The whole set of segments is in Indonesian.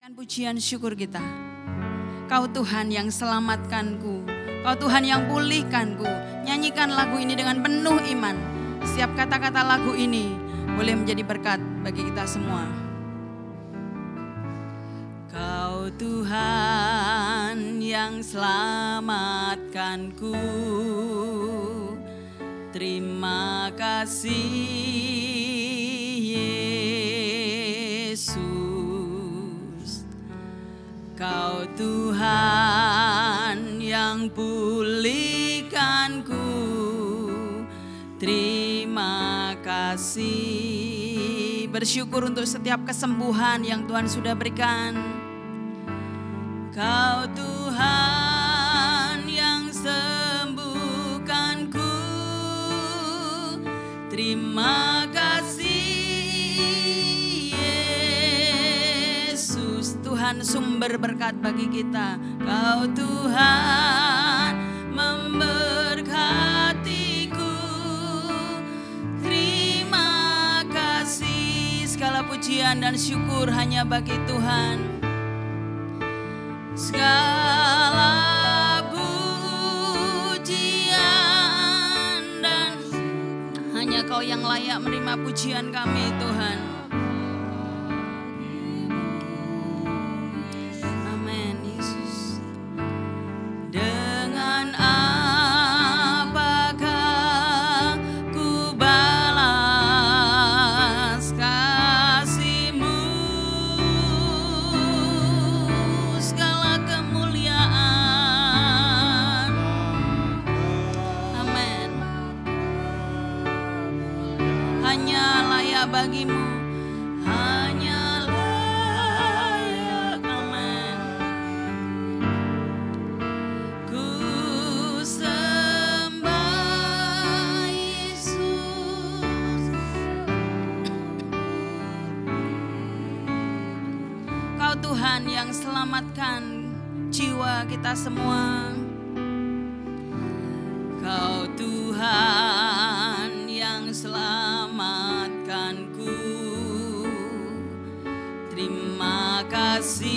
Pujian syukur kita. Kau Tuhan yang selamatkanku, Kau Tuhan yang pulihkanku. Nyanyikan lagu ini dengan penuh iman. Setiap kata-kata lagu ini boleh menjadi berkat bagi kita semua. Kau Tuhan yang selamatkanku, terima kasih Yesus. Kau Tuhan yang pulihkanku, terima kasih. Bersyukur untuk setiap kesembuhan yang Tuhan sudah berikan. Kau Tuhan yang sembuhkanku, terima kasih Yesus. Tuhan sumber berkat bagi kita. Kau Tuhan memberkatiku, terima kasih. Segala pujian dan syukur hanya bagi Tuhan. Segala pujian dan hanya Kau yang layak menerima pujian kami Tuhan. Amin Yesus. Dengan apakah ku balas kasih-Mu, segala kemuliaan. Amin. Hanya layak bagi-Mu, hanya layak. Amin. Ku sembah Yesus. Kau Tuhan yang selamatkan jiwa kita semua. Kau Tuhan yang selamatkanku, terima kasih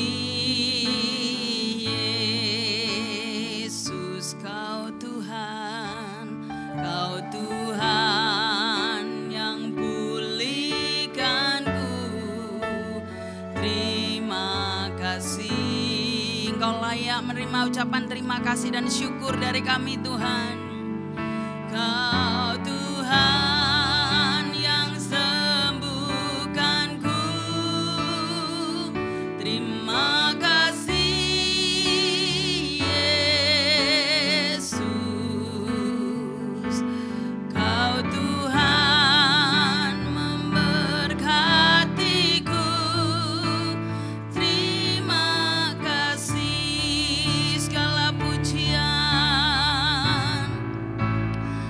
Yesus. Kau Tuhan yang pulihkanku, terima kasih. Engkau layak menerima ucapan terima kasih dan syukur dari kami Tuhan. Kau Tuhan yang sembuhkanku, terima kasih Yesus. Kau Tuhan memberkatiku, terima kasih. Segala pujian,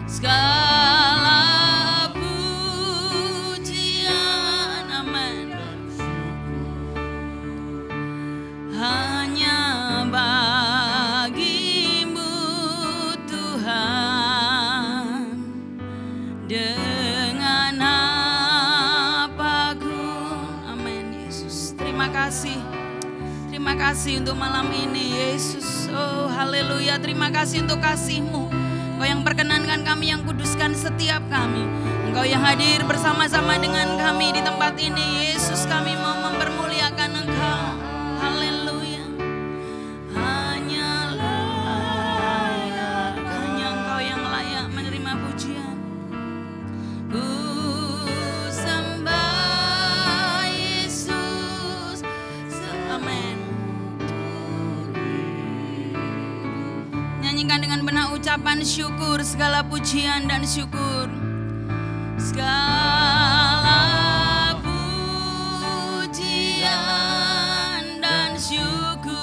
segala pujian, amin, hanya bagi-Mu Tuhan. Dengan apapun, amin Yesus. Terima kasih. Terima kasih untuk malam ini Yesus. Oh haleluya. Terima kasih untuk kasih-Mu. Engkau yang perkenankan kami, yang kuduskan setiap kami. Engkau yang hadir bersama-sama dengan kami di tempat ini. Yesus, kami mau mempermuliakan Engkau. Haleluya. Hanya Engkau yang layak menerima pujian. Ku sembah Yesus. Amin. Nyanyikan dengan benar ucapan syukur, segala pujian dan syukur. Segala pujian dan syukur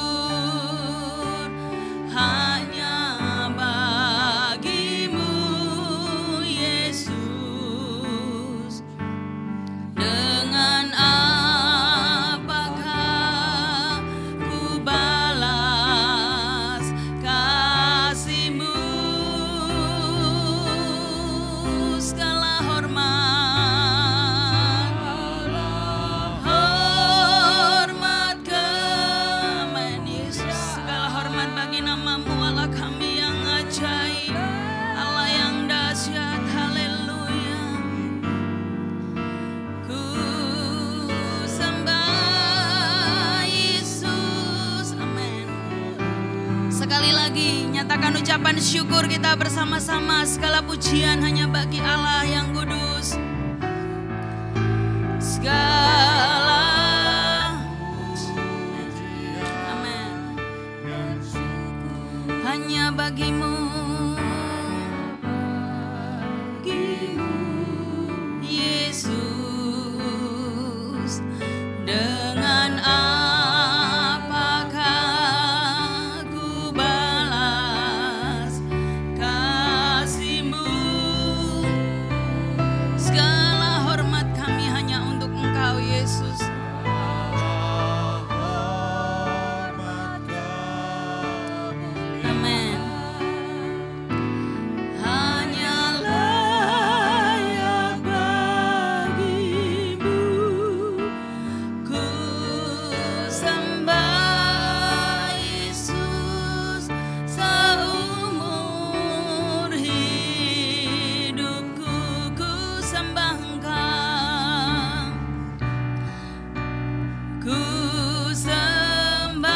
hanya bagi-Mu Yesus. Dengan apakah ku balas kasih-Mu, segala hormat Sekali lagi nyatakan ucapan syukur kita bersama-sama. Segala pujian hanya bagi Allah yang kudus. Segala amin hanya bagimu, Yesus. Dengan apakah ku balas kasih-Mu? Segala hormat kami hanya untuk Engkau, Yesus. Amin. Hanya layak bagimu ku sembah, Yesus. Seumur hidupku ku sembah Engkau. Ku sembah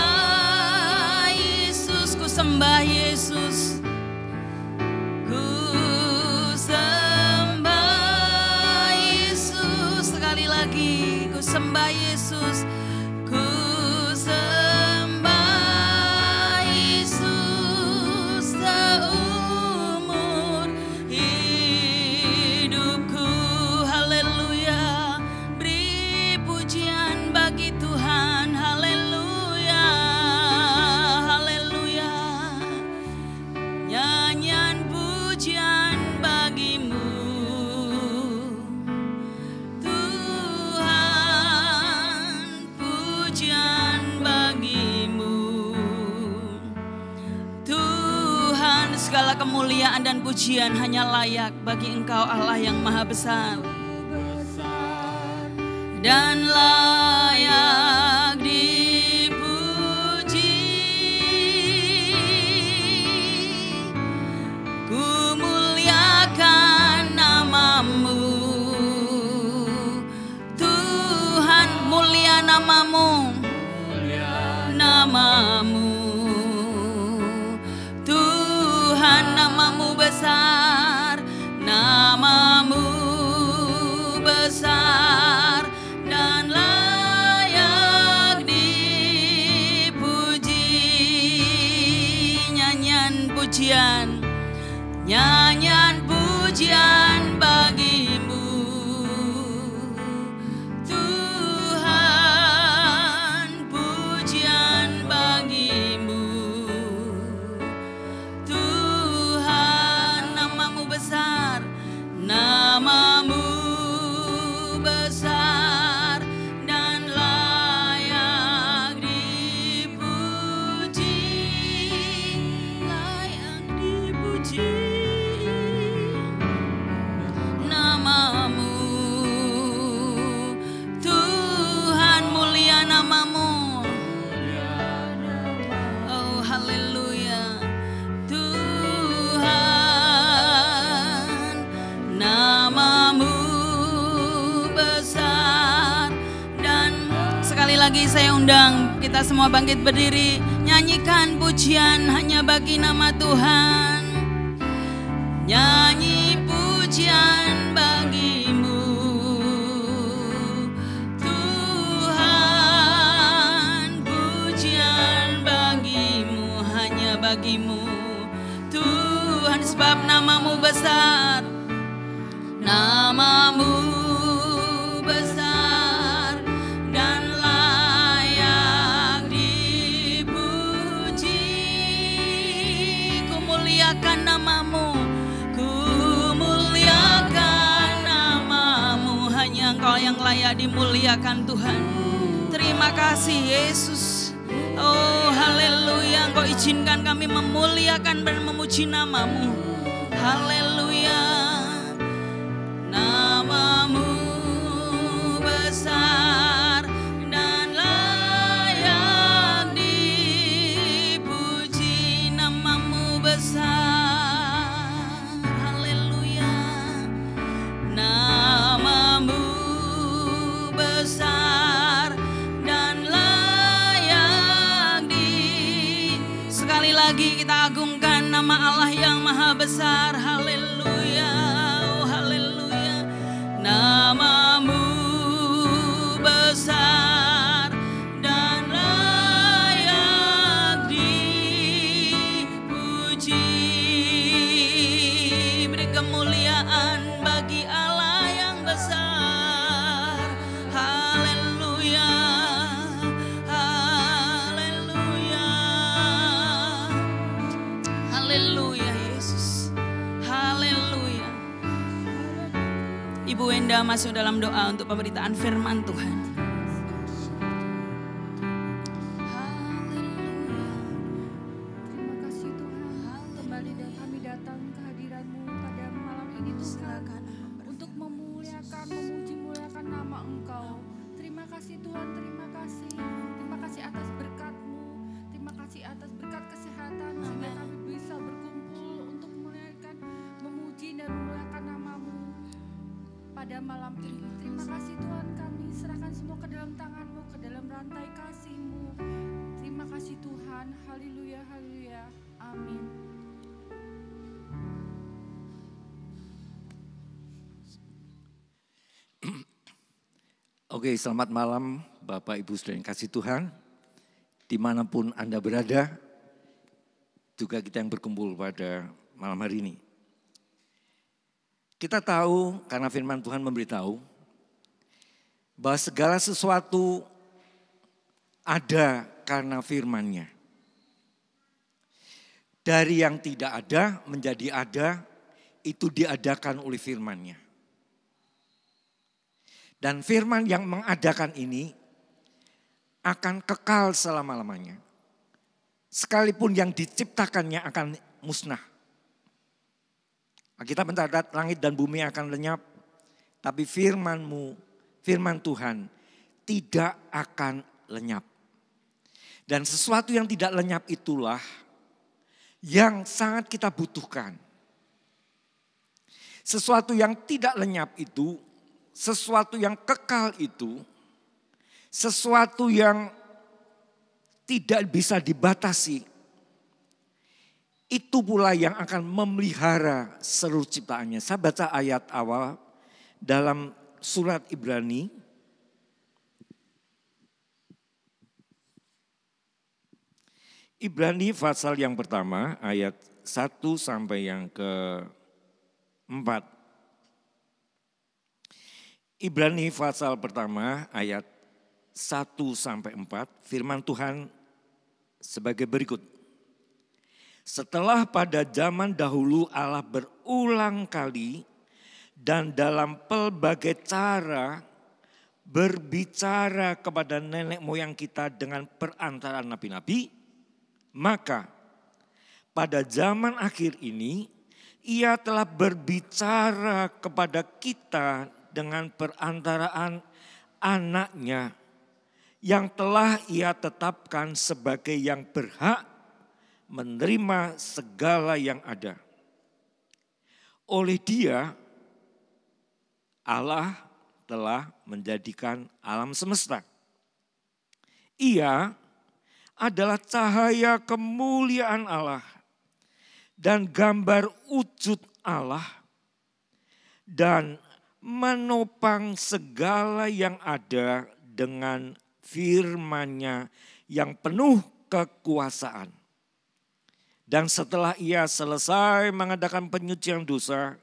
Yesus, ku sembah Yesus. Ku sembah Yesus. Sekali lagi, ku sembah Yesus. Ku sembah Yesus. Seumur hidupku. Haleluya. Beri pujian bagi Tuhan. Haleluya. Haleluya. Nyanyian pujian bagimu, Tuhan. Pujian bagimu, Tuhan. Segala kemuliaan dan pujian hanya layak bagi Engkau, Allah yang maha besar dan layak dipuji. Ku muliakan nama-Mu, Tuhan. Mulia nama-Mu, nama-Mu, Tuhan. Nama-Mu besar, nama-Mu besar dan layak dipuji. Nyanyian pujian, nyanyian pujian bagimu, Tuhan. Pujian bagimu, Tuhan. Nama-Mu besar, nama-Mu besar dan layak dipuji, layak dipuji. Nama-Mu, Tuhan. Mulia nama-Mu. Oh haleluya. Tuhan, nama-Mu besar. Dan sekali lagi saya undang kita semua bangkit berdiri, nyanyikan pujian hanya bagi nama Tuhan. Nyanyi pujian bagimu, Tuhan. Pujian bagimu, hanya bagimu, Tuhan. Sebab nama-Mu besar, nama-Mu besar dan layak dipuji. Ku muliakan nama-Mu, ku muliakan nama-Mu. Hanya Engkau yang layak dimuliakan, Tuhan. Terima kasih Yesus. Oh haleluya. Engkau izinkan kami memuliakan dan memuji nama-Mu. Haleluya. Nama-Mu besar dan layak dipuji. Nama-Mu besar. Haleluya. Nama-Mu besar dan layak sekali lagi. lagi kita agungkan nama Allah yang maha besar. Haleluya, oh haleluya. Namamu besar dan layak dipuji. Beri kemuliaan bagi Allah yang besar. Haleluya, haleluya, haleluya Yesus, haleluya. Ibu Wenda masuk dalam doa untuk pemberitaan firman Tuhan. Terima kasih Tuhan, kembali dan kami datang ke hadirat-Mu pada malam ini Tuhan, untuk memuliakan, memuji-muliakan nama Engkau. Terima kasih Tuhan, terima kasih. Terima kasih atas berkat-Mu, terima kasih atas berkat kesehatan, sehingga kami bisa berkumpul untuk memuliakan, memuji dan memuliakan nama-Mu pada malam ini. Terima kasih Tuhan, kami serahkan semua ke dalam tangan-Mu, ke dalam rantai kasih-Mu. Terima kasih Tuhan, haleluya, haleluya, amin. Oke, selamat malam Bapak Ibu Saudara yang kasih Tuhan. Dimanapun Anda berada, juga kita yang berkumpul pada malam hari ini. Kita tahu karena firman Tuhan memberitahu bahwa segala sesuatu ada karena firman-Nya. Dari yang tidak ada menjadi ada, itu diadakan oleh firman-Nya. Dan firman yang mengadakan ini akan kekal selama-lamanya. Sekalipun yang diciptakannya akan musnah. Kita mencatat langit dan bumi akan lenyap, tapi firman-Mu, firman Tuhan tidak akan lenyap. Dan sesuatu yang tidak lenyap itulah yang sangat kita butuhkan. Sesuatu yang tidak lenyap itu, sesuatu yang kekal itu, sesuatu yang tidak bisa dibatasi, itu pula yang akan memelihara seluruh ciptaannya. Saya baca ayat awal dalam surat Ibrani. Ibrani pasal yang pertama ayat 1 sampai yang ke-4. Ibrani pasal pertama ayat 1 sampai 4, firman Tuhan sebagai berikut. Setelah pada zaman dahulu Allah berulang kali dan dalam pelbagai cara berbicara kepada nenek moyang kita dengan perantaraan nabi-nabi, maka pada zaman akhir ini Ia telah berbicara kepada kita dengan perantaraan anaknya yang telah Ia tetapkan sebagai yang berhak menerima segala yang ada. Oleh Dia, Allah telah menjadikan alam semesta. Ia adalah cahaya kemuliaan Allah dan gambar wujud Allah dan menopang segala yang ada dengan firman-Nya yang penuh kekuasaan. Dan setelah Ia selesai mengadakan penyucian dosa,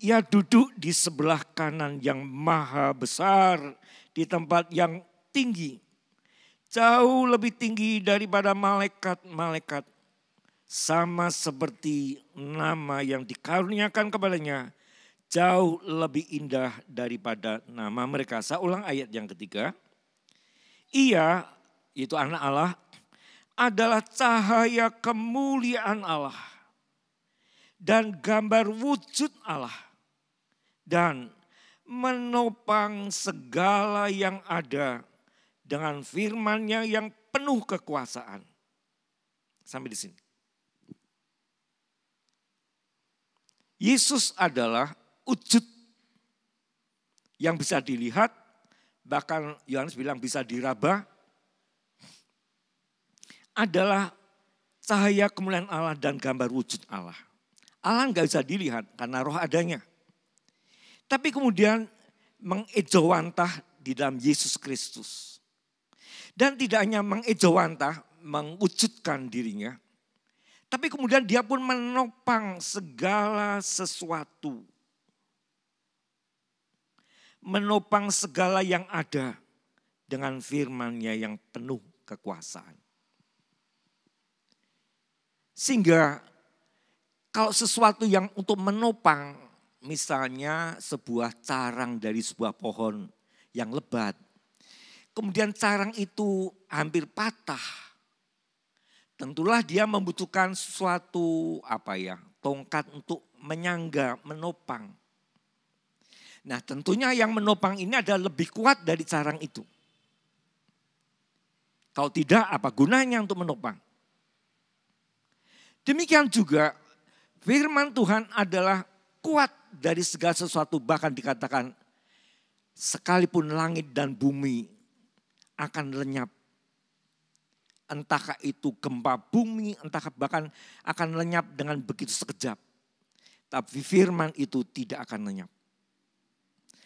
Ia duduk di sebelah kanan yang maha besar di tempat yang tinggi, jauh lebih tinggi daripada malaikat-malaikat, sama seperti nama yang dikaruniakan kepadanya jauh lebih indah daripada nama mereka. Saya ulang ayat yang ketiga. Ia, yaitu anak Allah, adalah cahaya kemuliaan Allah dan gambar wujud Allah dan menopang segala yang ada dengan firman-Nya yang penuh kekuasaan. Sampai di sini. Yesus adalah wujud yang bisa dilihat, bahkan Yohanes bilang bisa diraba, adalah cahaya kemuliaan Allah dan gambar wujud Allah. Allah nggak bisa dilihat karena roh adanya. Tapi kemudian mengejawantah di dalam Yesus Kristus. Dan tidak hanya mengejawantah, mewujudkan dirinya. Tapi kemudian dia pun menopang segala sesuatu. Menopang segala yang ada dengan firman-Nya yang penuh kekuasaan. Sehingga kalau sesuatu yang untuk menopang, misalnya sebuah carang dari sebuah pohon yang lebat, kemudian carang itu hampir patah, tentulah dia membutuhkan suatu tongkat untuk menyangga, menopang. Nah tentunya yang menopang ini adalah lebih kuat dari carang itu. Kalau tidak, apa gunanya untuk menopang? Demikian juga firman Tuhan adalah kuat dari segala sesuatu. Bahkan dikatakan sekalipun langit dan bumi akan lenyap. Entahkah itu gempa bumi, entah bahkan akan lenyap dengan begitu sekejap. Tapi firman itu tidak akan lenyap.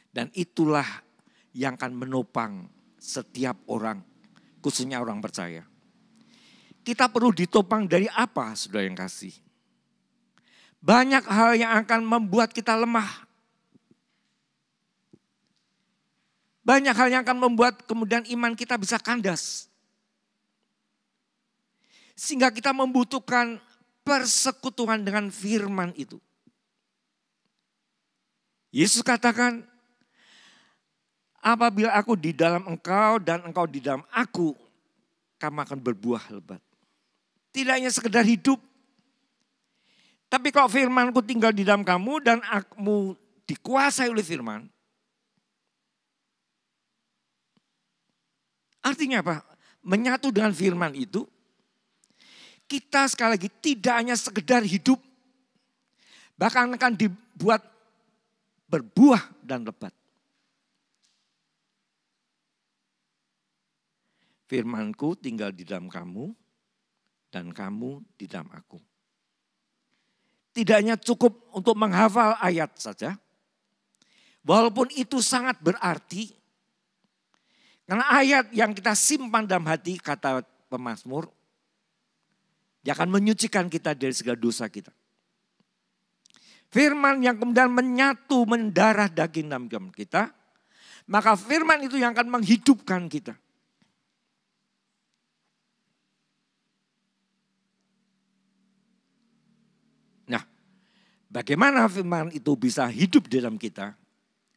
Dan itulah yang akan menopang setiap orang, khususnya orang percaya. Kita perlu ditopang dari apa, saudara yang kasih? Banyak hal yang akan membuat kita lemah. Banyak hal yang akan membuat kemudian iman kita bisa kandas. Sehingga kita membutuhkan persekutuan dengan firman itu. Yesus katakan, apabila aku di dalam engkau dan engkau di dalam aku, kamu akan berbuah lebat. Tidak hanya sekedar hidup. Tapi kalau firmanku tinggal di dalam kamu dan kamu dikuasai oleh firman. Artinya apa? Menyatu dengan firman itu. Kita sekali lagi tidak hanya sekedar hidup. Bahkan akan dibuat berbuah dan lebat. Firmanku tinggal di dalam kamu dan kamu di dalam aku. Tidak hanya cukup untuk menghafal ayat saja. Walaupun itu sangat berarti. Karena ayat yang kita simpan dalam hati, kata pemazmur, dia akan menyucikan kita dari segala dosa kita. Firman yang kemudian menyatu mendarah daging dalam kita. Maka firman itu yang akan menghidupkan kita. Bagaimana firman itu bisa hidup dalam kita?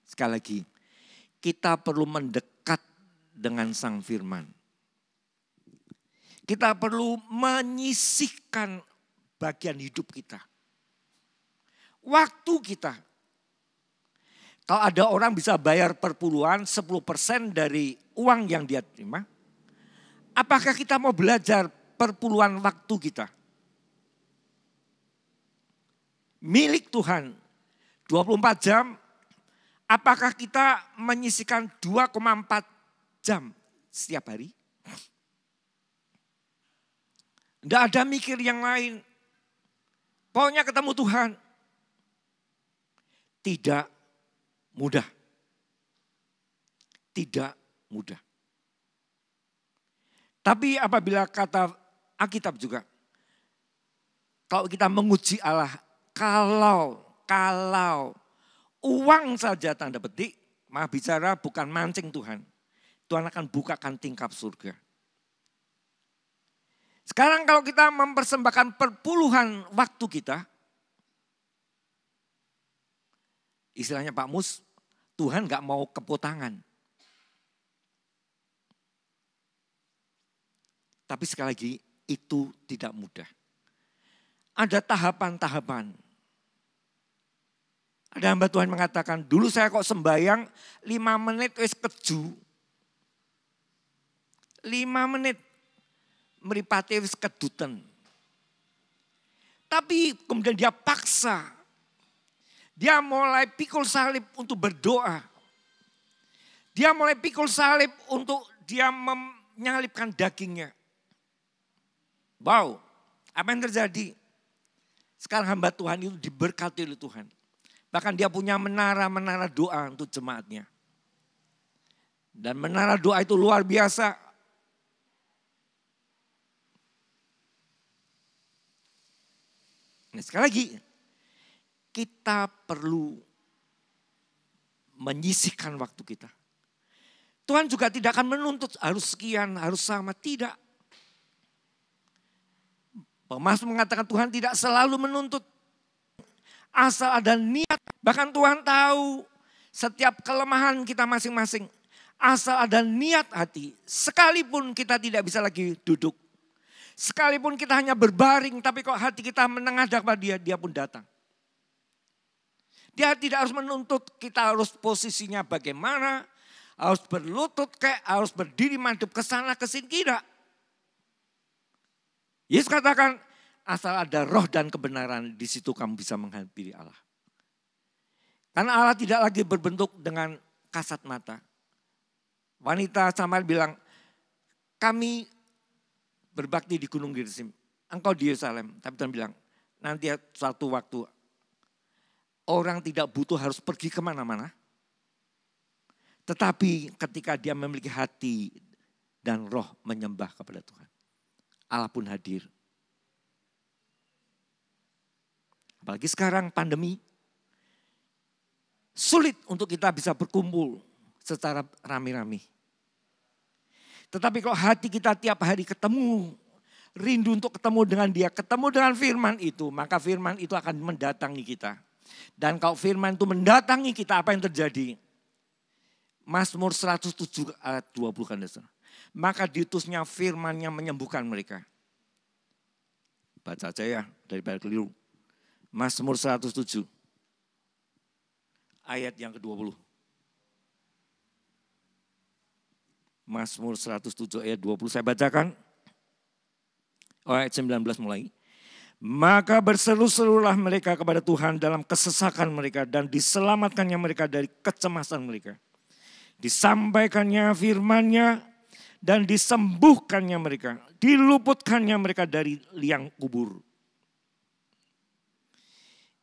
Sekali lagi, kita perlu mendekat dengan sang firman. Kita perlu menyisihkan bagian hidup kita. Waktu kita. Kalau ada orang bisa bayar perpuluhan 10% dari uang yang dia terima. Apakah kita mau belajar perpuluhan waktu kita? Milik Tuhan 24 jam, apakah kita menyisihkan 2,4 jam setiap hari? Tidak ada mikir yang lain. Pokoknya ketemu Tuhan. Tidak mudah. Tidak mudah. Tapi apabila kata Alkitab juga, kalau kita menguji Allah, kalau uang saja tanda petik, Maha bicara bukan mancing Tuhan. Tuhan akan bukakan tingkap surga. Sekarang kalau kita mempersembahkan perpuluhan waktu kita, istilahnya Pak Mus, Tuhan gak mau kepotangan. Tapi sekali lagi itu tidak mudah. Ada tahapan-tahapan. Ada hamba Tuhan mengatakan, dulu saya kok sembayang 5 menit wis keju. 5 menit meripati wis kedutan. Tapi kemudian dia paksa. Dia mulai pikul salib untuk berdoa. Dia mulai pikul salib untuk dia menyalibkan dagingnya. Wow, Apa yang terjadi? Sekarang hamba Tuhan itu diberkati oleh Tuhan. Bahkan dia punya menara-menara doa untuk jemaatnya. Dan menara doa itu luar biasa. Nah, sekali lagi, kita perlu menyisihkan waktu kita. Tuhan juga tidak akan menuntut harus sekian, harus sama. Tidak. Pemazmur mengatakan Tuhan tidak selalu menuntut. Asal ada niat. Bahkan Tuhan tahu setiap kelemahan kita masing-masing. Asal ada niat hati. Sekalipun kita tidak bisa lagi duduk. Sekalipun kita hanya berbaring. Tapi kok hati kita menengadah pada dia, dia pun datang. Dia tidak harus menuntut kita harus posisinya bagaimana. Harus berlutut kayak, harus berdiri madep ke sana ke sini. Tidak. Yesus katakan asal ada roh dan kebenaran di situ kamu bisa menghampiri Allah. Karena Allah tidak lagi berbentuk dengan kasat mata. Wanita Samar bilang, kami berbakti di Gunung Gerizim, engkau di Yerusalem. Tapi Tuhan bilang, nanti suatu waktu orang tidak butuh harus pergi kemana-mana. Tetapi ketika dia memiliki hati dan roh menyembah kepada Tuhan, Allah pun hadir. Apalagi sekarang pandemi, sulit untuk kita bisa berkumpul secara rame-rame. Tetapi kalau hati kita tiap hari ketemu, rindu untuk ketemu dengan dia, ketemu dengan firman itu, maka firman itu akan mendatangi kita. Dan kalau firman itu mendatangi kita, apa yang terjadi? Mazmur 107 ayat 20 kan. Maka diutusnya firman-Nya menyembuhkan mereka. Baca aja ya daripada keliru. Mazmur 107 ayat yang ke-20. Mazmur 107 ayat 20 saya bacakan. Ayat 19 mulai. Maka berseru-serulah mereka kepada Tuhan dalam kesesakan mereka dan diselamatkannya mereka dari kecemasan mereka. Disampaikannya firman-Nya dan disembuhkannya mereka. Diluputkannya mereka dari liang kubur.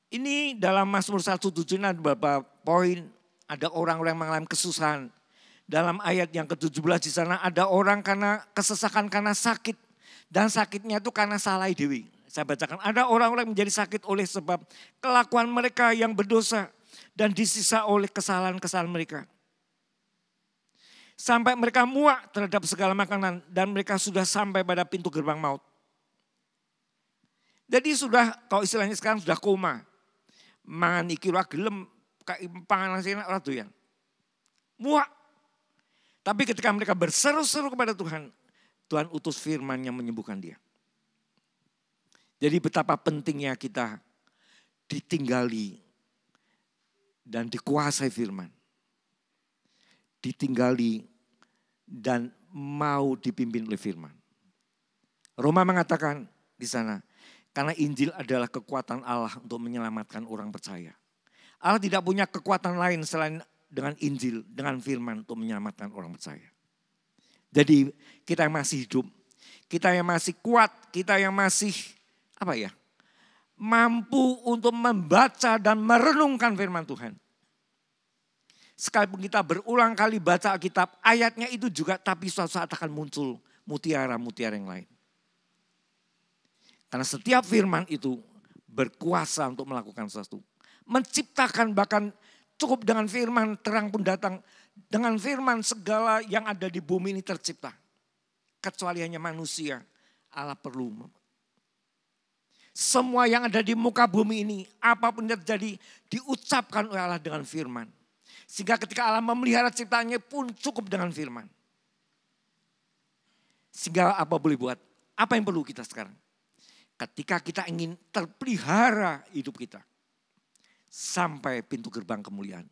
Ini dalam Mazmur 107 ada beberapa poin. Ada orang-orang yang mengalami kesusahan. Dalam ayat yang ke-17 di sana ada orang karena kesesakan karena sakit. Dan sakitnya itu karena salah dewi. Saya bacakan, ada orang-orang yang menjadi sakit oleh sebab kelakuan mereka yang berdosa. Dan disisa oleh kesalahan-kesalahan mereka. Sampai mereka muak terhadap segala makanan dan mereka sudah sampai pada pintu gerbang maut. Jadi sudah, kalau istilahnya sekarang sudah koma. Mangan iki ora gelem, panganan sing ora doyan. Muak. Tapi ketika mereka berseru-seru kepada Tuhan, Tuhan utus firman-Nya menyembuhkan dia. Jadi betapa pentingnya kita ditinggali dan dikuasai firman. Ditinggali dan mau dipimpin oleh firman. Roma mengatakan di sana, karena Injil adalah kekuatan Allah untuk menyelamatkan orang percaya. Allah tidak punya kekuatan lain selain dengan Injil, dengan firman untuk menyelamatkan orang percaya. Jadi kita yang masih hidup, kita yang masih kuat, kita yang masih mampu untuk membaca dan merenungkan firman Tuhan. Sekalipun kita berulang kali baca Alkitab, ayatnya itu juga tapi suatu saat akan muncul mutiara-mutiara yang lain. Karena setiap firman itu berkuasa untuk melakukan sesuatu. Menciptakan bahkan cukup dengan firman terang pun datang. Dengan firman segala yang ada di bumi ini tercipta. Kecuali hanya manusia, Allah perlu. Semua yang ada di muka bumi ini, apapun yang terjadi diucapkan oleh Allah dengan firman. Sehingga ketika Allah memelihara ciptaannya pun cukup dengan firman. Sehingga apa boleh buat? Apa yang perlu kita sekarang? Ketika kita ingin terpelihara hidup kita. Sampai pintu gerbang kemuliaan.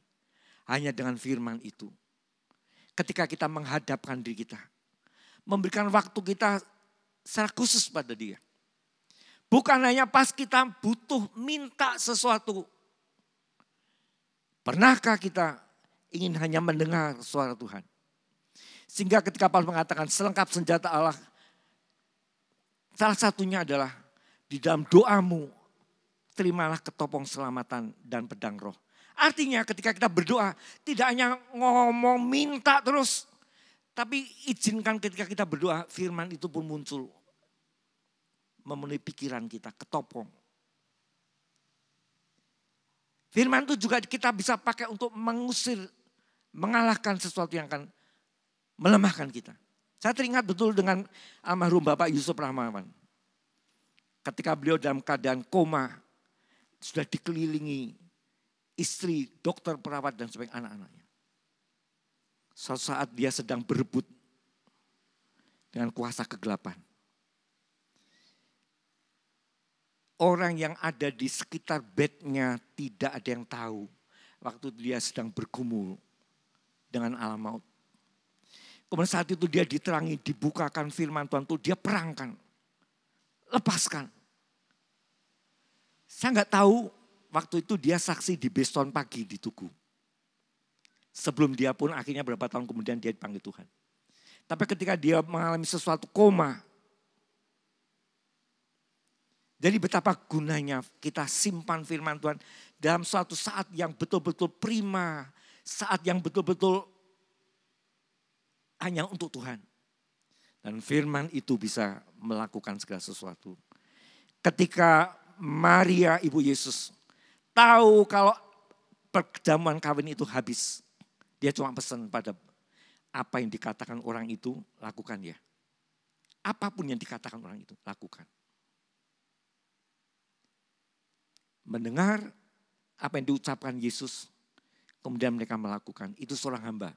Hanya dengan firman itu. Ketika kita menghadapkan diri kita. Memberikan waktu kita secara khusus pada dia. Bukan hanya pas kita butuh minta sesuatu. Pernahkah kita ingin hanya mendengar suara Tuhan? Sehingga ketika Paulus mengatakan selengkap senjata Allah. Salah satunya adalah Di dalam doamu, terimalah ketopong selamatan dan pedang roh. Artinya ketika kita berdoa, tidak hanya ngomong minta terus. Tapi izinkan ketika kita berdoa, firman itu pun muncul. Memenuhi pikiran kita, ketopong. Firman itu juga kita bisa pakai untuk mengusir, mengalahkan sesuatu yang akan melemahkan kita. Saya teringat betul dengan almarhum Bapak Yusuf Rahmawan. Ketika beliau dalam keadaan koma, sudah dikelilingi istri, dokter, perawat, dan sebagainya anak-anaknya. Suatu saat dia sedang berebut dengan kuasa kegelapan. Orang yang ada di sekitar bednya tidak ada yang tahu waktu dia sedang bergumul dengan alam maut. Kemudian saat itu dia diterangi, dibukakan firman Tuhan itu, dia perangkan, lepaskan. Saya nggak tahu waktu itu dia saksi di Beston pagi di Tugu. Sebelum dia pun akhirnya berapa tahun kemudian dia dipanggil Tuhan. Tapi ketika dia mengalami sesuatu koma, jadi betapa gunanya kita simpan firman Tuhan dalam suatu saat yang betul-betul prima. Saat yang betul-betul hanya untuk Tuhan. Dan firman itu bisa melakukan segala sesuatu. Ketika Maria ibu Yesus tahu kalau perjamuan kawin itu habis. Dia cuma pesan pada apa yang dikatakan orang itu lakukan ya. Apapun yang dikatakan orang itu lakukan. Mendengar apa yang diucapkan Yesus, kemudian mereka melakukan. Itu seorang hamba.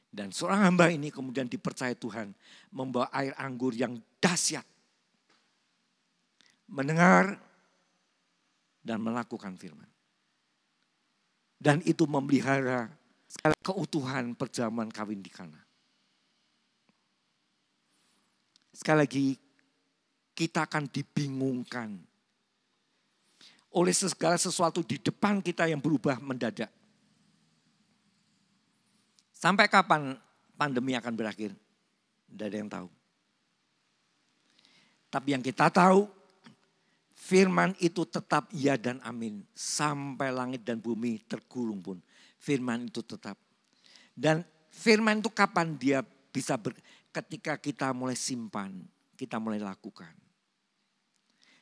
Dan seorang hamba ini kemudian dipercaya Tuhan membawa air anggur yang dahsyat. Mendengar dan melakukan firman. Dan itu memelihara keutuhan perjamuan kawin di Kana. Sekali lagi, kita akan dibingungkan oleh segala sesuatu di depan kita yang berubah mendadak. Sampai kapan pandemi akan berakhir? Tidak ada yang tahu. Tapi yang kita tahu, firman itu tetap ya dan amin. Sampai langit dan bumi tergulung pun, firman itu tetap. Dan firman itu kapan dia bisa ketika kita mulai simpan, kita mulai lakukan.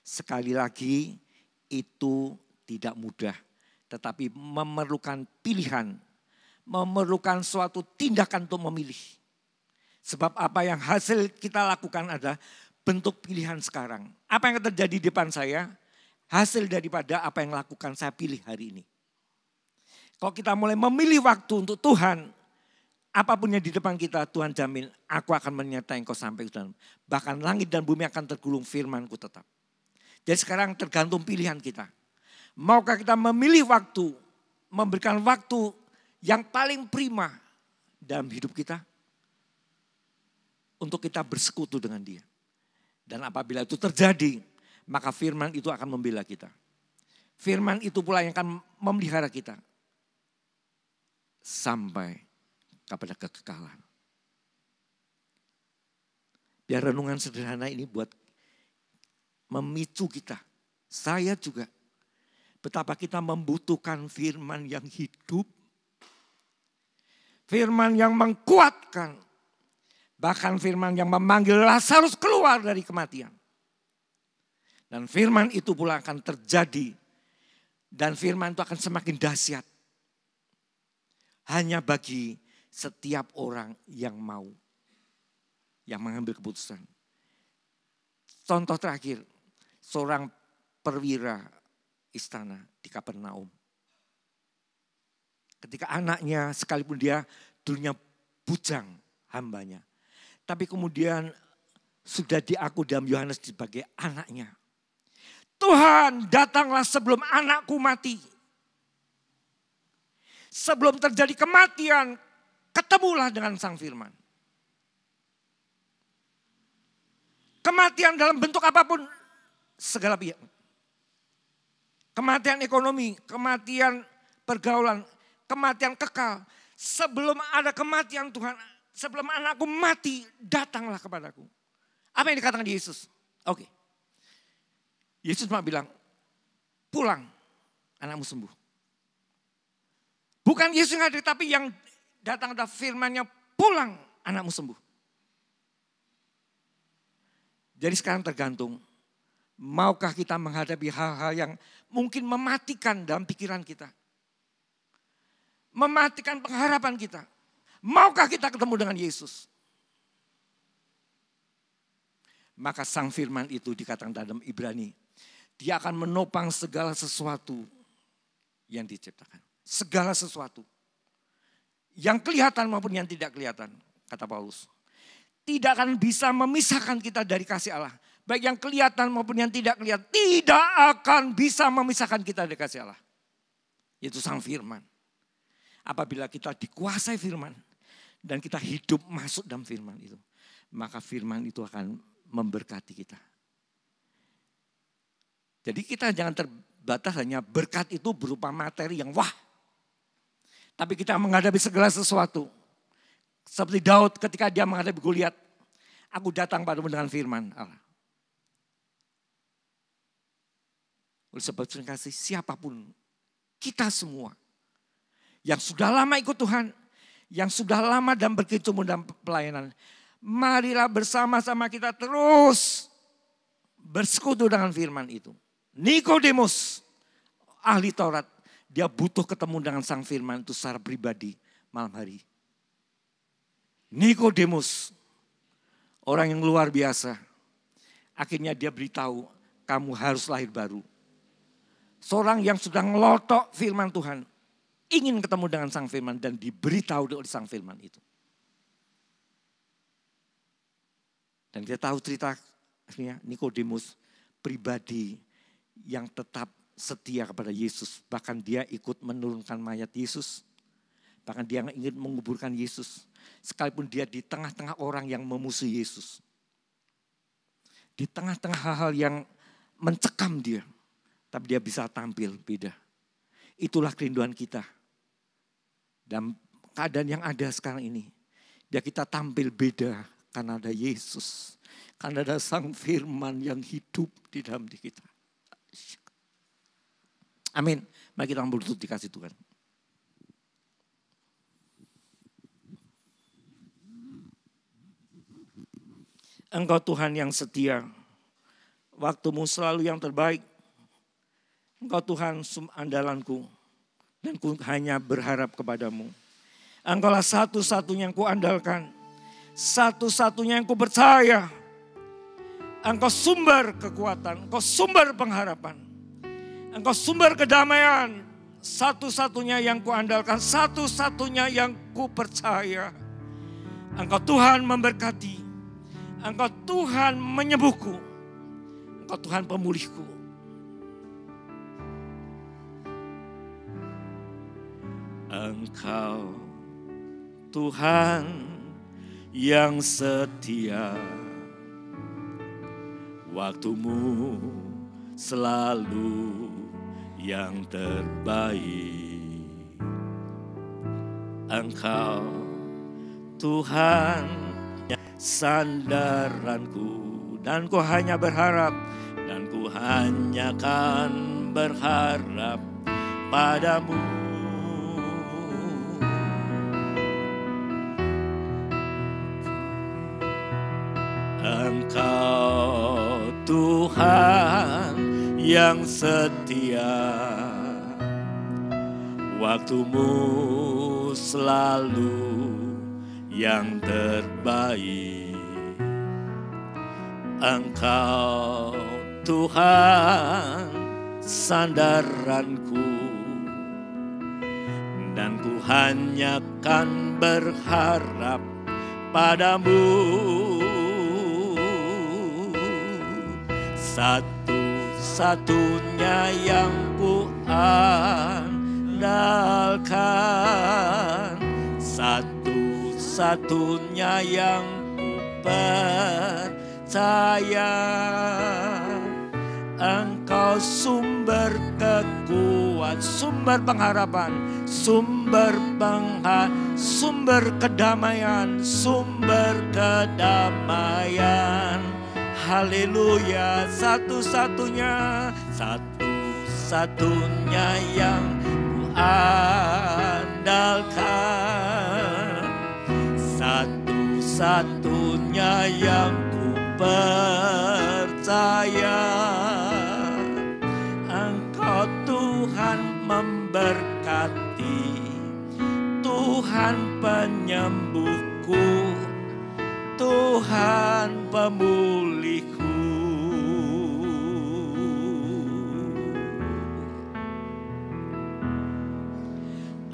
Sekali lagi, itu tidak mudah, tetapi memerlukan pilihan, memerlukan suatu tindakan untuk memilih. Sebab apa yang hasil kita lakukan adalah bentuk pilihan sekarang. Apa yang terjadi di depan saya, hasil daripada apa yang lakukan saya pilih hari ini. Kalau kita mulai memilih waktu untuk Tuhan, apapun yang di depan kita, Tuhan jamin, aku akan menyertai engkau sampai ke dalam. Bahkan langit dan bumi akan tergulung, firman-Ku tetap. Jadi sekarang tergantung pilihan kita. Maukah kita memilih waktu, memberikan waktu yang paling prima dalam hidup kita untuk kita bersekutu dengan Dia. Dan apabila itu terjadi, maka firman itu akan membela kita. Firman itu pula yang akan memelihara kita sampai kepada kekekalan. Biar renungan sederhana ini buat memicu kita. Saya juga. Betapa kita membutuhkan firman yang hidup. Firman yang menguatkan. Bahkan firman yang memanggil Lazarus keluar dari kematian. Dan firman itu pula akan terjadi. Dan firman itu akan semakin dahsyat. Hanya bagi setiap orang yang mau. Yang mengambil keputusan. Contoh terakhir. Seorang perwira istana di Kapernaum. Ketika anaknya sekalipun dia dulunya bujang hambanya. Tapi kemudian sudah diaku dalam Yohanes sebagai anaknya. Tuhan, datanglah sebelum anakku mati. Sebelum terjadi kematian, ketemulah dengan Sang Firman. Kematian dalam bentuk apapun, segala pihak. Kematian ekonomi, kematian pergaulan, kematian kekal. Sebelum ada kematian Tuhan, sebelum anakku mati, datanglah kepadaku. Apa yang dikatakan Yesus? Oke. Yesus cuma bilang, pulang, anakmu sembuh. Bukan Yesus yang hadir, tapi yang datang ada firman-Nya, pulang, anakmu sembuh. Jadi sekarang tergantung, maukah kita menghadapi hal-hal yang mungkin mematikan dalam pikiran kita. Mematikan pengharapan kita. Maukah kita ketemu dengan Yesus? Maka sang firman itu dikatakan dalam Ibrani, dia akan menopang segala sesuatu yang diciptakan. Segala sesuatu. Yang kelihatan maupun yang tidak kelihatan, kata Paulus. Tidak akan bisa memisahkan kita dari kasih Allah. Baik yang kelihatan maupun yang tidak kelihatan. Tidak akan bisa memisahkan kita dari kasih Allah. Itu sang firman. Apabila kita dikuasai firman. Dan kita hidup masuk dalam firman itu. Maka firman itu akan memberkati kita. Jadi kita jangan terbatas hanya berkat itu berupa materi yang wah. Tapi kita menghadapi segala sesuatu. Seperti Daud ketika dia menghadapi Goliat. Aku datang padamu dengan firman Allah. Oleh sebab itu kasih siapapun kita semua. Yang sudah lama ikut Tuhan. Yang sudah lama dan berkecimpung dalam pelayanan. Marilah bersama-sama kita terus bersekutu dengan firman itu. Nikodemus, ahli Taurat. Dia butuh ketemu dengan sang firman itu secara pribadi malam hari. Nikodemus, orang yang luar biasa. Akhirnya dia beritahu, kamu harus lahir baru. Seorang yang sudah ngelotok firman Tuhan. Ingin ketemu dengan sang firman dan diberitahu oleh sang firman itu. Dan kita tahu cerita akhirnya Nikodemus pribadi yang tetap setia kepada Yesus. Bahkan dia ikut menurunkan mayat Yesus. Bahkan dia ingin menguburkan Yesus. Sekalipun dia di tengah-tengah orang yang memusuhi Yesus. Di tengah-tengah hal-hal yang mencekam dia. Tapi dia bisa tampil beda. Itulah kerinduan kita. Dan keadaan yang ada sekarang ini. Biar kita tampil beda karena ada Yesus. Karena ada sang firman yang hidup di dalam diri kita. Amin. Mari kita berlutut dikasih Tuhan. Engkau Tuhan yang setia. Waktumu selalu yang terbaik. Engkau Tuhan andalanku. Dan ku hanya berharap kepadamu. Engkaulah satu-satunya yang ku andalkan. Satu-satunya yang ku percaya. Engkau sumber kekuatan. Engkau sumber pengharapan. Engkau sumber kedamaian. Satu-satunya yang ku andalkan. Satu-satunya yang ku percaya. Engkau Tuhan memberkati. Engkau Tuhan menyembuhku. Engkau Tuhan pemulihku. Engkau Tuhan yang setia. Waktumu selalu yang terbaik. Engkau Tuhan sandaranku. Dan ku hanya berharap. Dan ku hanya akan berharap padamu. Engkau Tuhan yang setia. Waktumu selalu yang terbaik. Engkau Tuhan sandaranku. Dan ku hanya akan berharap padamu. Satu-satunya yang ku andalkan. Satu-satunya yang ku percaya. Engkau sumber kekuatan, sumber pengharapan, sumber kedamaian, sumber kedamaian haleluya. Satu-satunya yang ku andalkan, satu-satunya yang ku percaya. Engkau Tuhan memberkati, Tuhan penyembuhku, Tuhan pemulihku.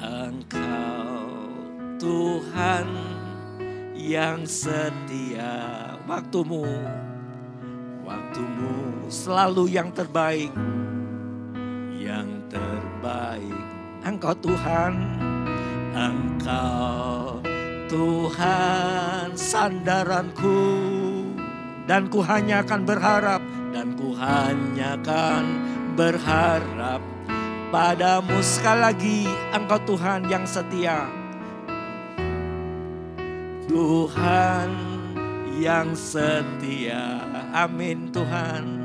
Engkau Tuhan yang setia, waktumu selalu yang terbaik, Engkau Tuhan, Engkau Tuhan sandaranku, dan ku hanya akan berharap, padamu. Sekali lagi, Engkau Tuhan yang setia, Tuhan yang setia. Amin Tuhan,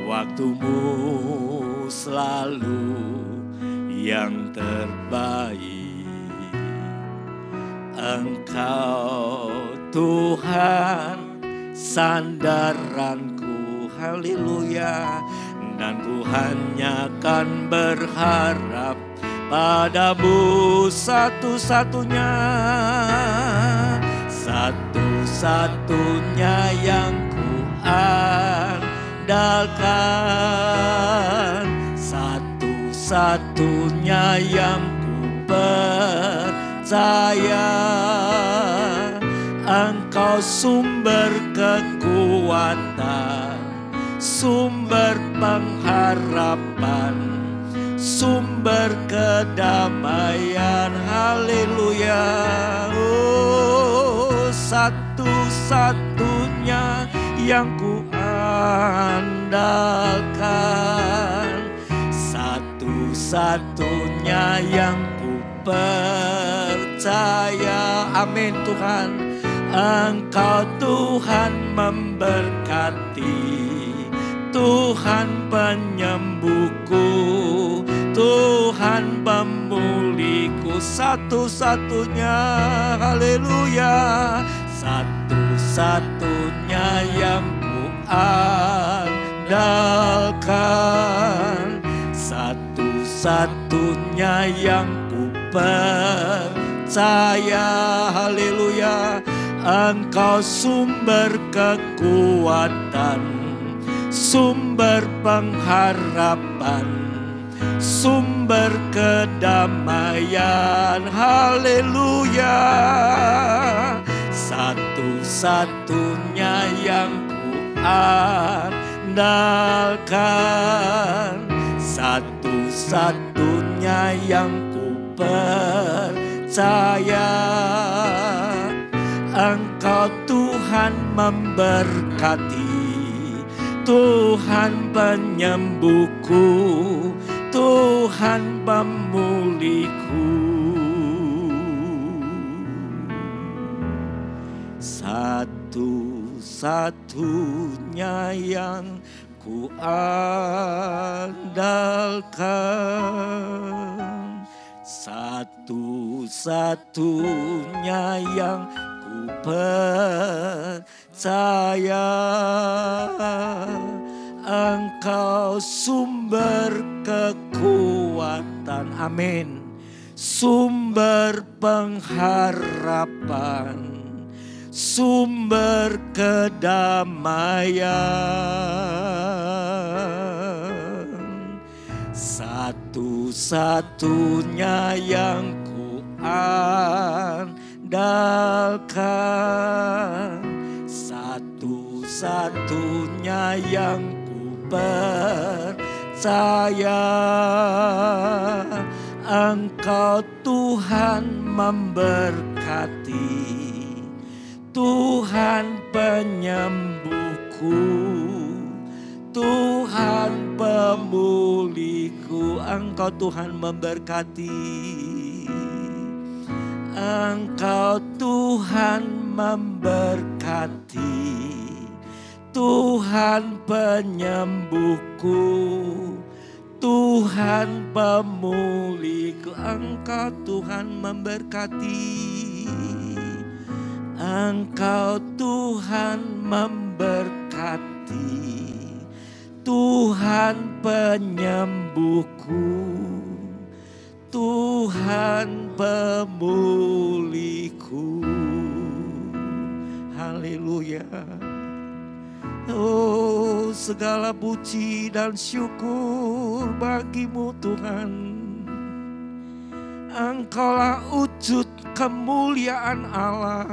waktumu selalu yang terbaik. Engkau Tuhan sandaranku, haleluya. Dan ku hanya akan berharap padamu, satu-satunya yang ku andalkan, satu-satunya yang ku percaya. Engkau sumber kekuatan, sumber pengharapan, sumber kedamaian, haleluya. Oh, satu-satunya yang ku andalkan, satu-satunya yang ku percaya. Amin Tuhan, Engkau Tuhan memberkati, Tuhan penyembuhku, Tuhan pemulihku. Satu-satunya, haleluya, satu-satunya yang ku andalkan, satu-satunya yang ku percaya, haleluya. Engkau sumber kekuatan, sumber pengharapan, sumber kedamaian, haleluya. Satu-satunya yang ku andalkan, satu-satunya yang ku percaya. Engkau Tuhan memberkati, Tuhan penyembuhku, Tuhan pemulihku. Satu-satunya yang ku andalkan, satu-satunya yang ku percaya. Engkau sumber kekuatan, amin, sumber pengharapan, sumber kedamaian. Satu-satunya yang ku andalkan, satu-satunya yang ku percaya. Engkau Tuhan memberkati, Tuhan penyembuhku, Tuhan pemulihku. Engkau Tuhan memberkati, Engkau Tuhan memberkati, Tuhan penyembuhku, Tuhan pemulihku. Engkau Tuhan memberkati, Engkau Tuhan memberkati, Tuhan penyembuhku, Tuhan pemulihku. Haleluya. Oh, segala puji dan syukur bagimu Tuhan. Engkaulah wujud kemuliaan Allah.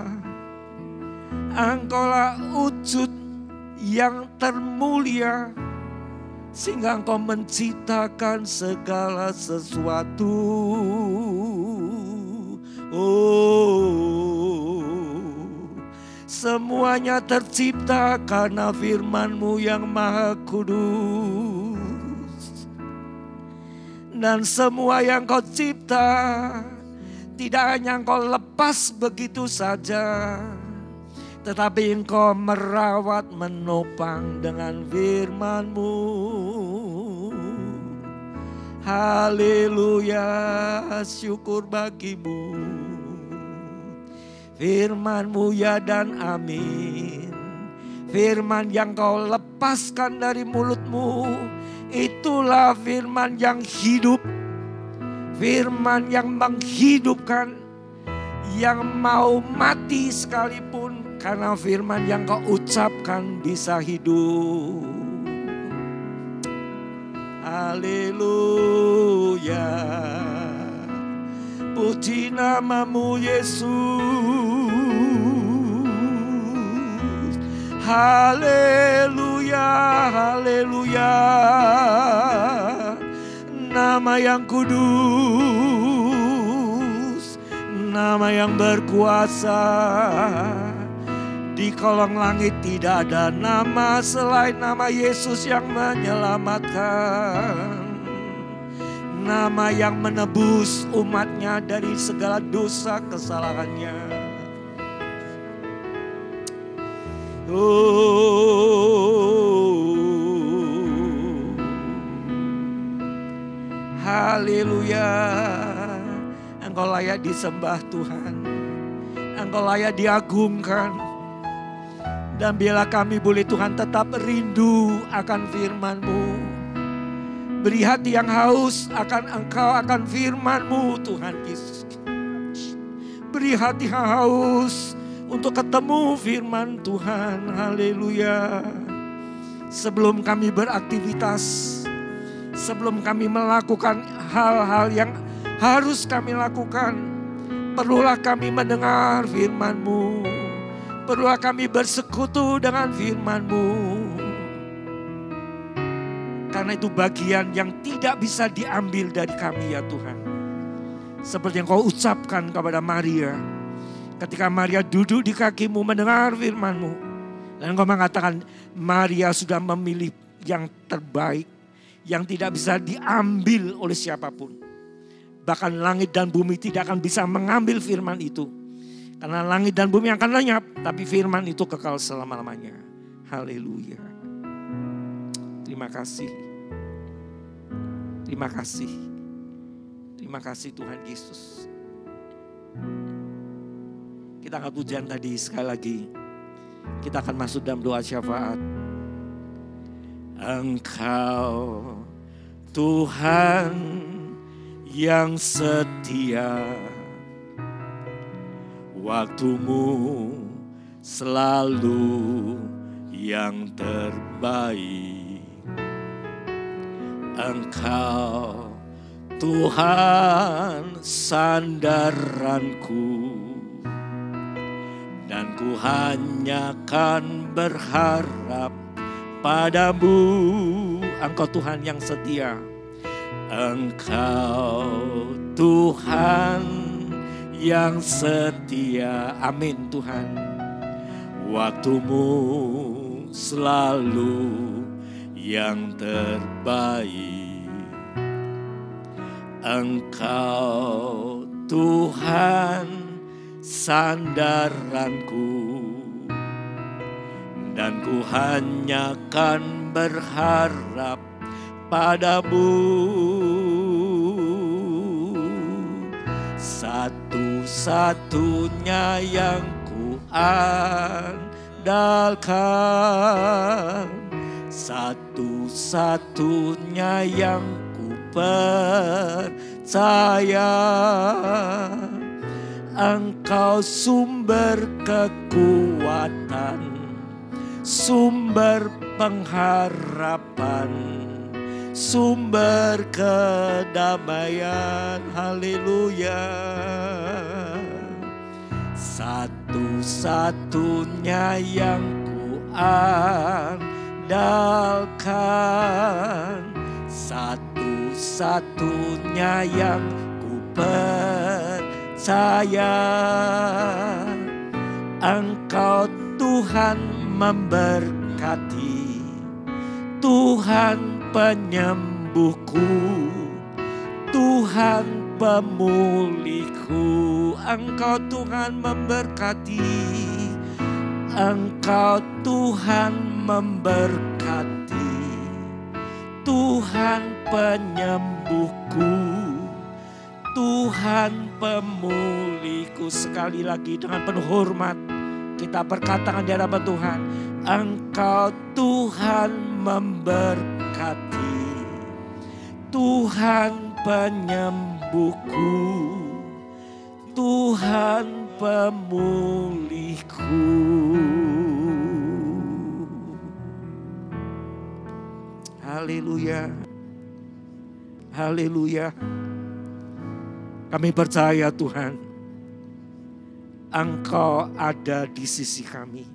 Engkaulah wujud yang termulia, sehingga Engkau menciptakan segala sesuatu. Oh, semuanya tercipta karena firman-Mu yang maha kudus. Dan semua yang Kau cipta tidak hanya Engkau lepas begitu saja, tetapi Engkau merawat, menopang dengan firman-Mu. Haleluya, syukur bagimu. Firman-Mu ya dan amin. Firman yang Kau lepaskan dari mulut-Mu, itulah firman yang hidup. Firman yang menghidupkan, yang mau mati sekalipun, karena firman yang Kau ucapkan bisa hidup. Haleluya, puji nama-Mu Yesus. Haleluya, haleluya, nama yang kudus, nama yang berkuasa. Di kolong langit tidak ada nama selain nama Yesus yang menyelamatkan. Nama yang menebus umatnya dari segala dosa kesalahannya. Oh, haleluya. Engkau layak disembah Tuhan. Engkau layak diagungkan. Dan biarlah kami boleh Tuhan tetap rindu akan firman-Mu. Beri hati yang haus akan Engkau, akan firman-Mu Tuhan Yesus. Beri hati yang haus untuk ketemu firman Tuhan. Haleluya. Sebelum kami beraktivitas, sebelum kami melakukan hal-hal yang harus kami lakukan, perlulah kami mendengar firman-Mu. Perlulah kami bersekutu dengan firman-Mu. Karena itu bagian yang tidak bisa diambil dari kami ya Tuhan. Seperti yang Kau ucapkan kepada Maria. Ketika Maria duduk di kaki-Mu mendengar firman-Mu. Dan Kau mengatakan Maria sudah memilih yang terbaik. Yang tidak bisa diambil oleh siapapun. Bahkan langit dan bumi tidak akan bisa mengambil firman itu. Karena langit dan bumi akan lenyap, tapi firman itu kekal selama-lamanya. Haleluya. Terima kasih. Terima kasih. Terima kasih Tuhan Yesus. Kita angkat pujian tadi sekali lagi. Kita akan masuk dalam doa syafaat. Engkau Tuhan yang setia, waktu-Mu selalu yang terbaik. Engkau Tuhan sandaranku, dan ku hanya kan berharap padamu. Engkau Tuhan yang setia. Engkau Tuhan yang setia. Amin Tuhan. Waktu-Mu selalu yang terbaik. Engkau Tuhan sandaranku, dan ku hanya kan berharap padamu. Satu-satunya yang ku andalkan, satu-satunya yang ku percaya. Engkau sumber kekuatan, sumber pengharapan, sumber kedamaian. Haleluya. Satu-satunya yang ku andalkan, satu-satunya yang ku percaya. Engkau Tuhan memberkati, Tuhan penyembuhku, Tuhan pemulihku. Engkau Tuhan memberkati, Engkau Tuhan memberkati, Tuhan penyembuhku, Tuhan pemulihku. Sekali lagi dengan penuh hormat kita berkatakan di hadapan Tuhan, Engkau Tuhan memberkati, Tuhan penyembuhku, Tuhan pemulihku. Haleluya. Haleluya. Kami percaya Tuhan, Engkau ada di sisi kami.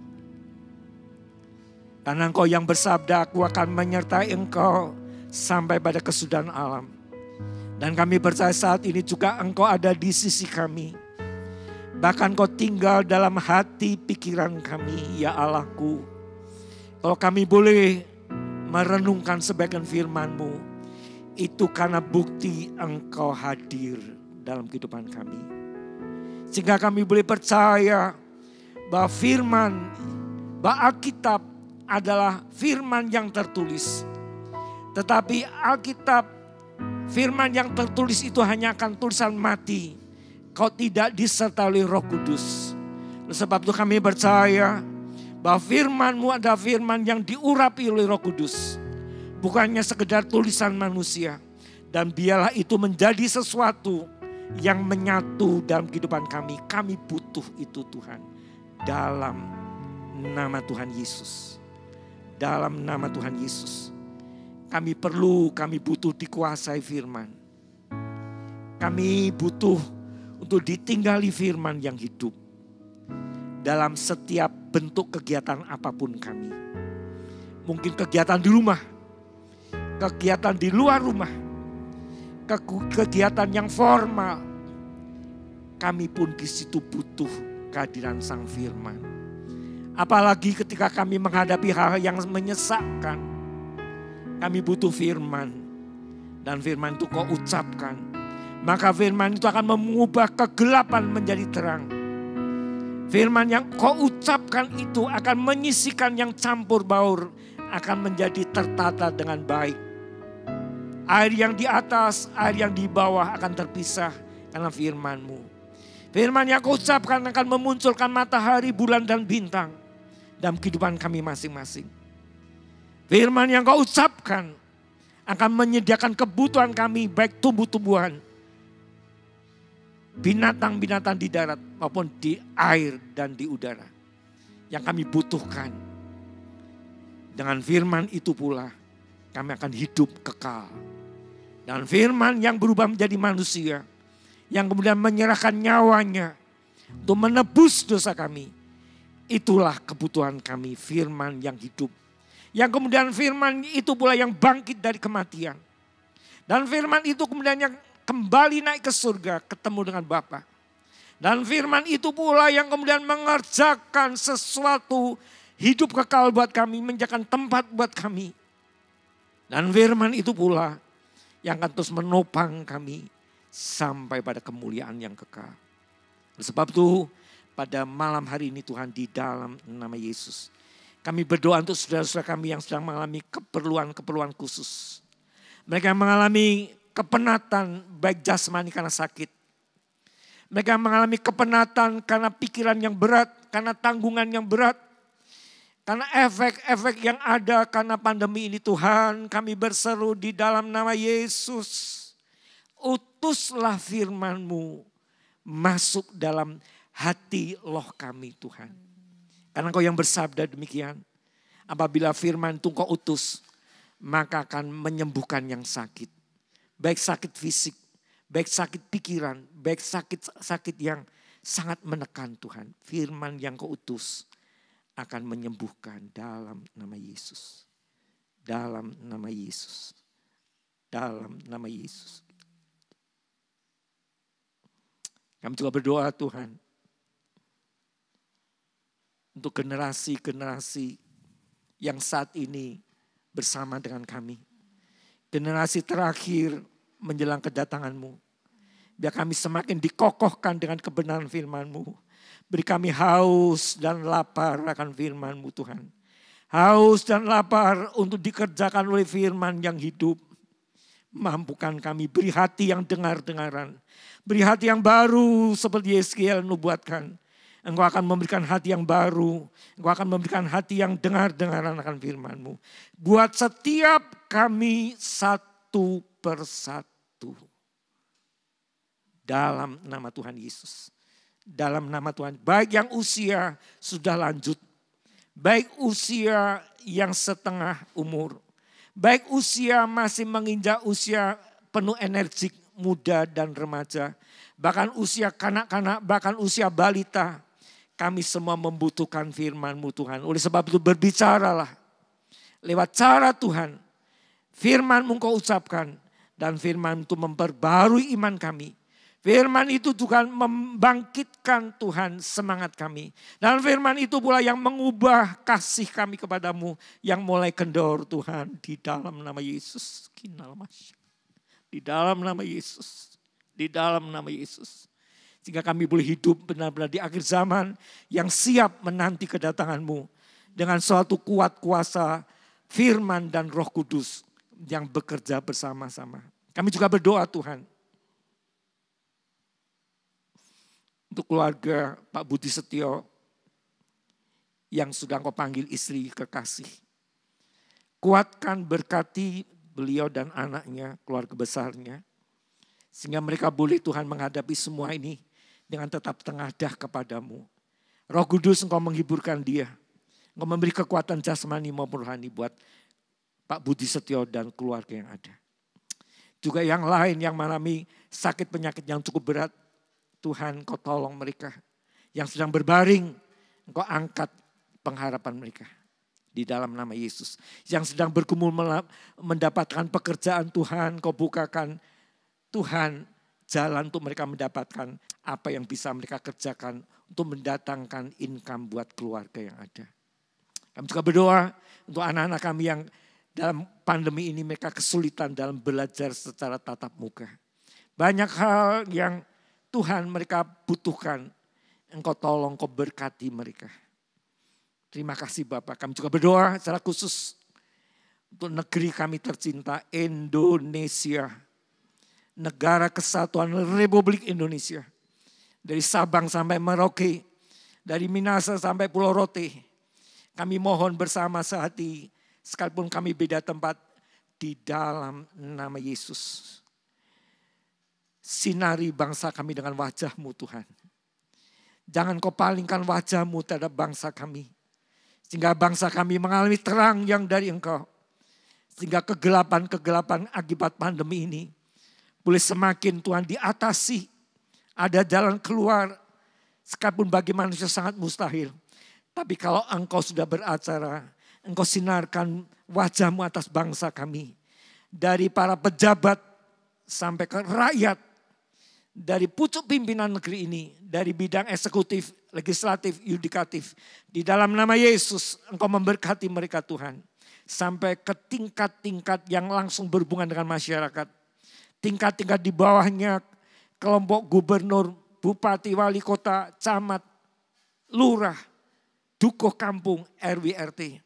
Karena Engkau yang bersabda, aku akan menyertai Engkau sampai pada kesudahan alam. Dan kami percaya saat ini juga Engkau ada di sisi kami. Bahkan Engkau tinggal dalam hati pikiran kami, ya Allahku. Kalau kami boleh merenungkan sebagian firman-Mu, itu karena bukti Engkau hadir dalam kehidupan kami. Sehingga kami boleh percaya bahwa firman, bahwa Alkitab adalah firman yang tertulis. Tetapi Alkitab, firman yang tertulis itu hanya akan tulisan mati. Kau tidak disertai oleh Roh Kudus. Sebab itu kami percaya bahwa firman-Mu adalah firman yang diurapi oleh Roh Kudus. Bukannya sekedar tulisan manusia. Dan biarlah itu menjadi sesuatu yang menyatu dalam kehidupan kami. Kami butuh itu Tuhan. Dalam nama Tuhan Yesus. Dalam nama Tuhan Yesus. Kami butuh dikuasai firman. Kami butuh untuk ditinggali firman yang hidup. Dalam setiap bentuk kegiatan apapun kami. Mungkin kegiatan di rumah. Kegiatan di luar rumah. Kegiatan yang formal, kami pun di situ butuh kehadiran Sang Firman. Apalagi ketika kami menghadapi hal yang menyesakkan, kami butuh firman. Dan firman itu Kau ucapkan, maka firman itu akan mengubah kegelapan menjadi terang. Firman yang Kau ucapkan itu akan menyisikan yang campur baur, akan menjadi tertata dengan baik. Air yang di atas, air yang di bawah akan terpisah karena firman-Mu. Firman yang Kau ucapkan akan memunculkan matahari, bulan dan bintang dalam kehidupan kami masing-masing. Firman yang Kau ucapkan akan menyediakan kebutuhan kami, baik tumbuh-tumbuhan, binatang-binatang di darat maupun di air dan di udara yang kami butuhkan. Dengan firman itu pula kami akan hidup kekal. Dan firman yang berubah menjadi manusia, yang kemudian menyerahkan nyawanya untuk menebus dosa kami. Itulah kebutuhan kami, firman yang hidup. Yang kemudian firman itu pula yang bangkit dari kematian. Dan firman itu kemudian yang kembali naik ke surga, ketemu dengan Bapa. Dan firman itu pula yang kemudian mengerjakan sesuatu hidup kekal buat kami, menjadikan tempat buat kami. Dan firman itu pula yang akan terus menopang kami sampai pada kemuliaan yang kekal. Sebab itu pada malam hari ini Tuhan, di dalam nama Yesus, Kami berdoa untuk saudara-saudara kami yang sedang mengalami keperluan-keperluan khusus. Mereka yang mengalami kepenatan baik jasmani karena sakit. Mereka yang mengalami kepenatan karena pikiran yang berat, karena tanggungan yang berat. Karena efek-efek yang ada karena pandemi ini Tuhan, kami berseru di dalam nama Yesus. Utuslah firman-Mu masuk dalam hati loh kami Tuhan. Karena Engkau yang bersabda demikian. Apabila firman itu Engkau utus, maka akan menyembuhkan yang sakit. Baik sakit fisik, baik sakit pikiran, baik sakit yang sangat menekan Tuhan. Firman yang Kau utus akan menyembuhkan dalam nama Yesus. Dalam nama Yesus. Dalam nama Yesus. Kami juga berdoa Tuhan. Untuk generasi-generasi yang saat ini bersama dengan kami. Generasi terakhir menjelang kedatangan-Mu. Biar kami semakin dikokohkan dengan kebenaran firman-Mu. Beri kami haus dan lapar akan firman-Mu Tuhan. Haus dan lapar untuk dikerjakan oleh firman yang hidup. Mampukan kami, beri hati yang dengar-dengaran. Beri hati yang baru seperti Yeskiel nubuatkan. Engkau akan memberikan hati yang baru. Engkau akan memberikan hati yang dengar-dengaran akan firman-Mu. Buat setiap kami satu persatu. Dalam nama Tuhan Yesus. Dalam nama Tuhan. Baik yang usia sudah lanjut. Baik usia yang setengah umur. Baik usia masih menginjak usia penuh energik, muda dan remaja. Bahkan usia kanak-kanak, bahkan usia balita. Kami semua membutuhkan firman-Mu Tuhan. Oleh sebab itu berbicaralah. Lewat cara Tuhan. Firman-Mu Kau ucapkan. Dan firman itu memperbarui iman kami. Firman itu Tuhan membangkitkan Tuhan semangat kami. Dan firman itu pula yang mengubah kasih kami kepadamu. Yang mulai kendor Tuhan di dalam nama Yesus. Di dalam nama Yesus. Di dalam nama Yesus. Sehingga kami boleh hidup benar-benar di akhir zaman yang siap menanti kedatangan-Mu. Dengan suatu kuat kuasa firman dan Roh Kudus yang bekerja bersama-sama. Kami juga berdoa Tuhan. Untuk keluarga Pak Budi Setio yang sudah Kau panggil istri kekasih. Kuatkan, berkati beliau dan anaknya, keluarga besarnya. Sehingga mereka boleh Tuhan menghadapi semua ini dengan tetap tengadah kepadamu. Roh Kudus Engkau menghiburkan dia. Engkau memberi kekuatan jasmani maupun rohani buat Pak Budi Setio dan keluarga yang ada. Juga yang lain yang mengalami sakit penyakit yang cukup berat. Tuhan Kau tolong mereka. Yang sedang berbaring, Engkau angkat pengharapan mereka. Di dalam nama Yesus. Yang sedang bergumul mendapatkan pekerjaan Tuhan, Kau bukakan Tuhan jalan untuk mereka mendapatkan apa yang bisa mereka kerjakan untuk mendatangkan income buat keluarga yang ada. Kami juga berdoa untuk anak-anak kami yang dalam pandemi ini mereka kesulitan dalam belajar secara tatap muka. Banyak hal yang Tuhan mereka butuhkan. Engkau tolong, Kau berkati mereka. Terima kasih Bapak. Kami juga berdoa secara khusus untuk negeri kami tercinta Indonesia. Negara Kesatuan Republik Indonesia. Dari Sabang sampai Merauke. Dari Minasa sampai Pulau Rote. Kami mohon bersama sehati. Sekalipun kami beda tempat. Di dalam nama Yesus. Sinari bangsa kami dengan wajah-Mu Tuhan. Jangan Kau palingkan wajah-Mu terhadap bangsa kami. Sehingga bangsa kami mengalami terang yang dari Engkau. Sehingga kegelapan-kegelapan akibat pandemi ini boleh semakin Tuhan diatasi. Ada jalan keluar. Sekalipun bagi manusia sangat mustahil. Tapi kalau Engkau sudah beracara. Engkau sinarkan wajah-Mu atas bangsa kami. Dari para pejabat sampai ke rakyat. Dari pucuk pimpinan negeri ini. Dari bidang eksekutif, legislatif, yudikatif. Di dalam nama Yesus Engkau memberkati mereka Tuhan. Sampai ke tingkat-tingkat yang langsung berhubungan dengan masyarakat. Tingkat-tingkat di bawahnya kelompok gubernur, bupati, wali kota, camat, lurah, Dukuh Kampung, RW RT.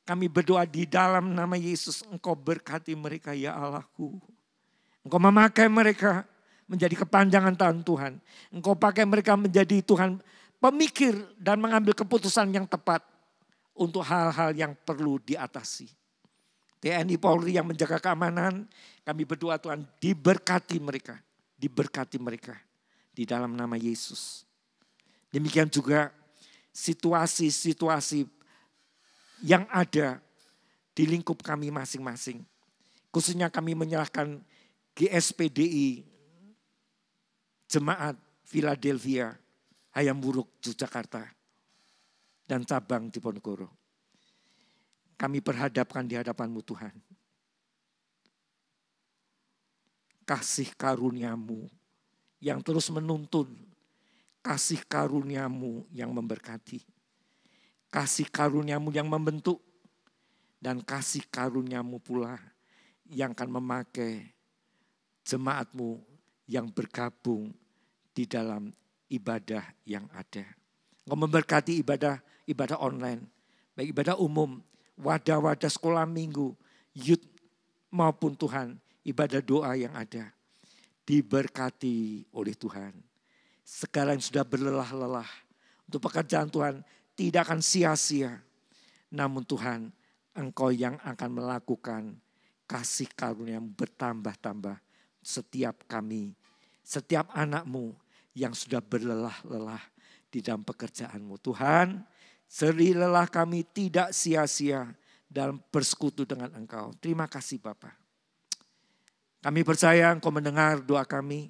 Kami berdoa di dalam nama Yesus, Engkau berkati mereka ya Allahku. Engkau memakai mereka menjadi kepanjangan tangan Tuhan. Engkau pakai mereka menjadi Tuhan pemikir dan mengambil keputusan yang tepat untuk hal-hal yang perlu diatasi. TNI Polri yang menjaga keamanan, kami berdoa Tuhan diberkati mereka. Diberkati mereka di dalam nama Yesus. Demikian juga situasi-situasi yang ada di lingkup kami masing-masing. Khususnya kami menyerahkan GSPDI Jemaat Philadelphia, Hayamuruk, Yogyakarta, dan cabang di Ponorogo. Kami perhadapkan di hadapan-Mu Tuhan. Kasih karunia-Mu yang terus menuntun. Kasih karunia-Mu yang memberkati. Kasih karunia-Mu yang membentuk. Dan kasih karunia-Mu pula yang akan memakai jemaat-Mu yang bergabung di dalam ibadah yang ada. Engkau memberkati ibadah online, baik ibadah umum, wadah-wadah sekolah minggu, youth maupun Tuhan, ibadah doa yang ada. Diberkati oleh Tuhan. Segala yang sudah berlelah-lelah untuk pekerjaan Tuhan tidak akan sia-sia. Namun Tuhan, Engkau yang akan melakukan kasih karunia yang bertambah-tambah setiap kami, setiap anak-Mu yang sudah berlelah-lelah di dalam pekerjaan-Mu. Tuhan, seri lelah kami tidak sia-sia dalam bersekutu dengan Engkau. Terima kasih Bapa. Kami percaya Engkau mendengar doa kami.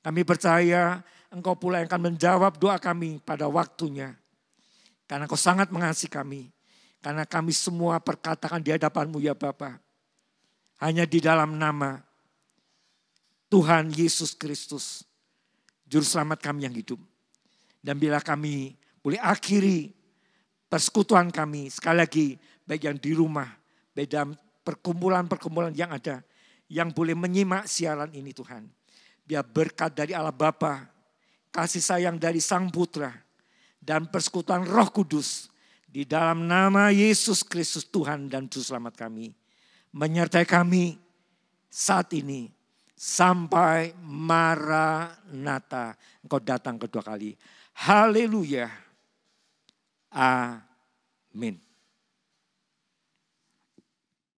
Kami percaya Engkau pula yang akan menjawab doa kami pada waktunya. Karena Engkau sangat mengasihi kami. Karena kami semua perkatakan di hadapan-Mu ya Bapa. Hanya di dalam nama Tuhan Yesus Kristus, Juru Selamat kami yang hidup. Dan bila kami boleh akhiri persekutuan kami, sekali lagi baik yang di rumah, baik dalam perkumpulan-perkumpulan yang ada, yang boleh menyimak siaran ini Tuhan. Biar berkat dari Allah Bapa, kasih sayang dari Sang Putra, dan persekutuan Roh Kudus, di dalam nama Yesus Kristus Tuhan dan Juru Selamat kami, menyertai kami saat ini, sampai Maranatha, Engkau datang kedua kali. Haleluya. Amin.